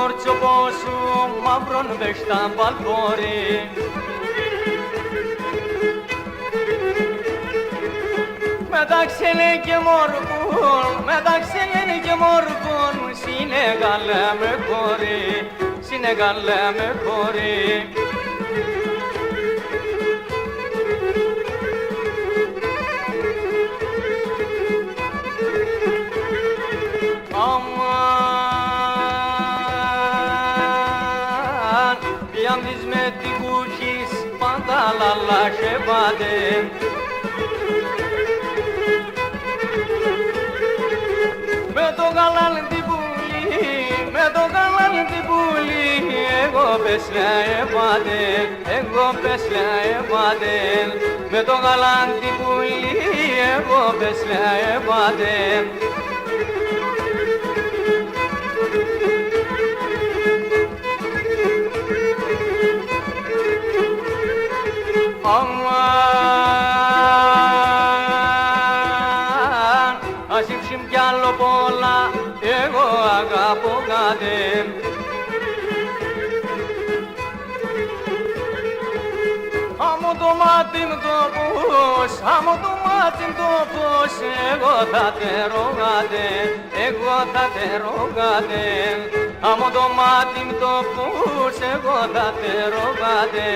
κορτσοπό σου μαύρον βέχτα παλπόρι. Μεταξύ και μόρκων, μεταξύ και μόρκων, συνεγάλε με χωρί, συνεγάλε με χωρί. Αμάν, πιάνεις με την κούκκις, πάντα λαλάχε πάτε. Με το γαλάν την πουλή, με το γαλάν την πουλή, εγώ πέσλα έπατε, εγώ πέσλα έπατε. Με το γαλάν την πουλή, εγώ πέσλα έπατε. Αμάν, ας ύψιμ κι άλλο πολλά, εγώ αγαπώ κάτι. Άμμο το μάτι μου το πώς, άμμο το μάτι μου το πώς, εγώ θα τερώ κάτι, εγώ θα τερώ κάτι. Άμμο το μάτι μου το πώς, εγώ θα τερώ κάτι.